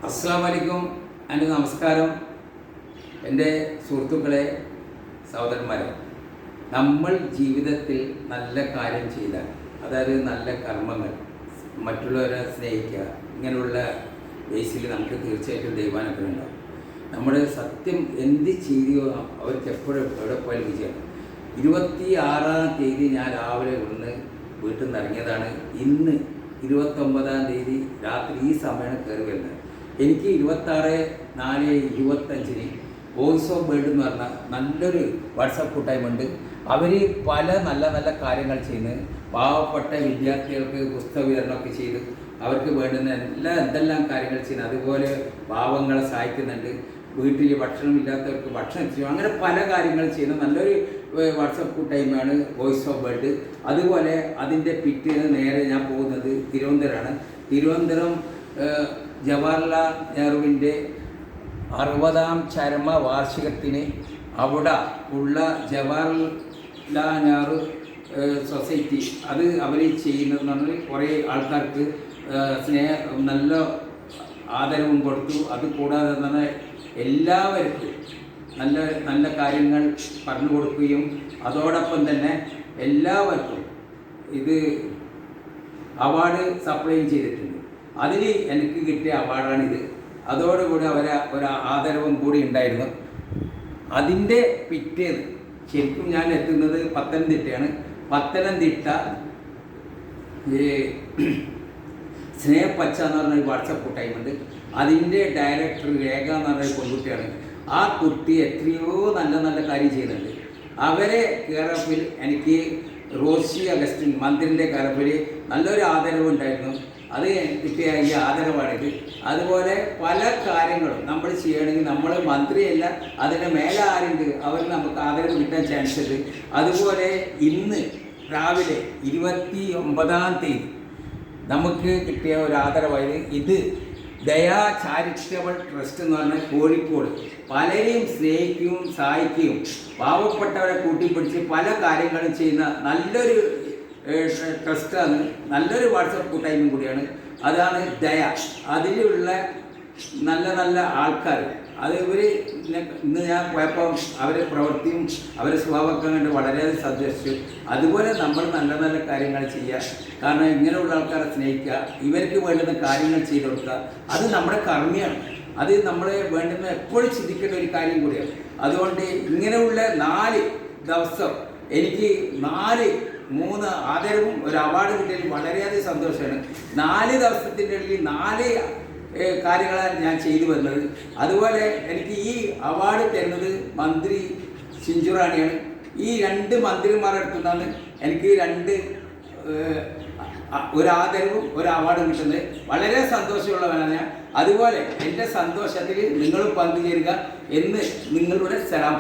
അസ്സലാമലൈക്കും എൻ്റെ നമസ്കാരം. എൻ്റെ സുഹൃത്തുക്കളെ, സഹോദരന്മാരെ, നമ്മൾ ജീവിതത്തിൽ നല്ല കാര്യം ചെയ്താൽ, അതായത് നല്ല കർമ്മങ്ങൾ, മറ്റുള്ളവരെ സ്നേഹിക്കുക, ഇങ്ങനെയുള്ള ബേസിൽ നമുക്ക് തീർച്ചയായിട്ടും ദൈവാനുഗ്രഹം ഉണ്ടാവും. നമ്മുടെ സത്യം എന്ത് ചെയ്യോ അവർക്ക് എപ്പോഴും എവിടെ പോയാലും വിജയമാണ്. 26-ാം തീയതി ഞാൻ രാവിലെ ഇവിടുന്ന് വീട്ടിൽ നിന്ന് ഇറങ്ങിയതാണ്. ഇന്ന് 29-ാം തീയതി രാത്രി ഈ സമയമാണ് കയറി വരുന്നത്. എനിക്ക് 26/4/25 വോയിസ് ഓഫ് വേൾഡ് എന്ന് പറഞ്ഞ നല്ലൊരു വാട്സപ്പ് കൂട്ടായ്മ ഉണ്ട്. അവർ പല നല്ല നല്ല കാര്യങ്ങൾ ചെയ്യുന്നത്. പാവപ്പെട്ട വിദ്യാർത്ഥികൾക്ക് പുസ്തക വിതരണമൊക്കെ ചെയ്ത് അവർക്ക് വേണ്ടുന്ന എന്തെല്ലാം കാര്യങ്ങൾ ചെയ്യുന്നത്. അതുപോലെ പാവങ്ങളെ സഹായിക്കുന്നുണ്ട്. വീട്ടിൽ ഭക്ഷണമില്ലാത്തവർക്ക് ഭക്ഷണം ചെയ്യും. അങ്ങനെ പല കാര്യങ്ങൾ ചെയ്യുന്ന നല്ലൊരു വാട്സപ്പ് കൂട്ടായ്മയാണ് വോയിസ് ഓഫ് വേൾഡ്. അതുപോലെ അതിൻ്റെ പിറ്റേന്ന് നേരെ ഞാൻ പോകുന്നത് തിരുവനന്തപുരമാണ്. തിരുവനന്തപുരം ജവഹർലാൽ നെഹ്റുവിൻ്റെ 60-ാം ചരമ വാർഷികത്തിന് അവിടെ ഉള്ള ജവഹർലാൽ നെഹ്റു സൊസൈറ്റി അത് അവർ ചെയ്യുന്നതെന്ന് പറഞ്ഞാൽ കുറേ ആൾക്കാർക്ക് നല്ല ആദരവും കൊടുത്തു. അതുകൂടാതെ തന്നെ എല്ലാവർക്കും നല്ല നല്ല കാര്യങ്ങൾ പറഞ്ഞു കൊടുക്കുകയും അതോടൊപ്പം തന്നെ എല്ലാവർക്കും ഇത് അവാർഡ് സപ്ലൈ ചെയ്തിട്ടുണ്ട്. അതിൽ എനിക്ക് കിട്ടിയ അവാർഡാണിത്. അതോടുകൂടി ഒരു ആദരവും കൂടി ഉണ്ടായിരുന്നു. അതിൻ്റെ പിറ്റേന്ന് ശരിക്കും ഞാൻ എത്തുന്നത് പത്തനംതിട്ടയാണ്. പത്തനംതിട്ട സ്നേഹപ്പച്ച എന്ന് പറഞ്ഞൊരു വാട്സപ്പ് കൂട്ടായ്മയുണ്ട്. അതിൻ്റെ ഡയറക്ടർ രേഖ എന്ന് പറഞ്ഞൊരു പെൺകുട്ടിയാണ്. ആ കുട്ടി എത്രയോ നല്ല നല്ല കാര്യം ചെയ്യുന്നുണ്ട്. അവരെ കെയറപ്പിൽ എനിക്ക് റോസി അഗസ്റ്റിൻ മന്ത്രിൻ്റെ കെയറപ്പിൽ നല്ലൊരു ആദരവുണ്ടായിരുന്നു. അത് കിട്ടിയ ഈ ആദരവാണിത്. അതുപോലെ പല കാര്യങ്ങളും നമ്മൾ ചെയ്യണമെങ്കിൽ നമ്മൾ മന്ത്രിയല്ല, അതിൻ്റെ മേലെ ആരുണ്ട് അവർ നമുക്ക് ആദരവ് കിട്ടാൻ ചാൻസ് ഉണ്ട്. അതുപോലെ ഇന്ന് രാവിലെ 29-ാം തീയതി നമുക്ക് കിട്ടിയ ഒരു ആദരവായത് ഇത് ദയാ ചാരിറ്റബിൾ ട്രസ്റ്റ് എന്ന് പറഞ്ഞാൽ കോഴിക്കോട് പലരെയും സ്നേഹിക്കുകയും സഹായിക്കുകയും പാവപ്പെട്ടവരെ കൂട്ടിപ്പിടിച്ച് പല കാര്യങ്ങളും ചെയ്യുന്ന നല്ലൊരു ട്രസ്റ്റാണ്. നല്ലൊരു വാട്സപ്പ് കൂട്ടായ്മയും കൂടിയാണ്. അതാണ് ദയ. അതിലുള്ള നല്ല നല്ല ആൾക്കാർ അത് ഇന്ന് ഞാൻ പോയപ്പോൾ അവരെ പ്രവൃത്തിയും അവരെ സ്വഭാവമൊക്കെ കണ്ട് വളരെയധികം സന്തോഷിച്ചു. അതുപോലെ നമ്മൾ നല്ല നല്ല കാര്യങ്ങൾ ചെയ്യുക. കാരണം ഇങ്ങനെയുള്ള ആൾക്കാരെ സ്നേഹിക്കുക, ഇവർക്ക് വേണ്ടുന്ന കാര്യങ്ങൾ ചെയ്തു കൊടുക്കുക. അത് നമ്മുടെ കർമ്മയാണ്. അത് നമ്മളെ വേണ്ടുന്ന എപ്പോഴും ചിന്തിക്കേണ്ട ഒരു കാര്യം കൂടിയാണ്. അതുകൊണ്ട് ഇങ്ങനെയുള്ള 4 ദിവസം എനിക്ക് 3 ആദരവും ഒരു അവാർഡ് കിട്ടിയതിൽ വളരെയധികം സന്തോഷമാണ്. 4 ദിവസത്തിൻ്റെ ഇടയിൽ 4 കാര്യങ്ങളാണ് ഞാൻ ചെയ്തു വരുന്നത്. അതുപോലെ എനിക്ക് ഈ അവാർഡ് തരുന്നത് മന്ത്രി ചിഞ്ചുറാണിയാണ്. ഈ 2 മന്ത്രിമാരുടെ അടുത്തു നിന്നാണ് എനിക്ക് ഒരു ആദരവും ഒരു അവാർഡും കിട്ടുന്നത്. വളരെ സന്തോഷമുള്ളവനാണ് ഞാൻ. അതുപോലെ എൻ്റെ സന്തോഷത്തിൽ നിങ്ങളും പങ്കുചേരുക എന്ന് നിങ്ങളുടെ സലാം.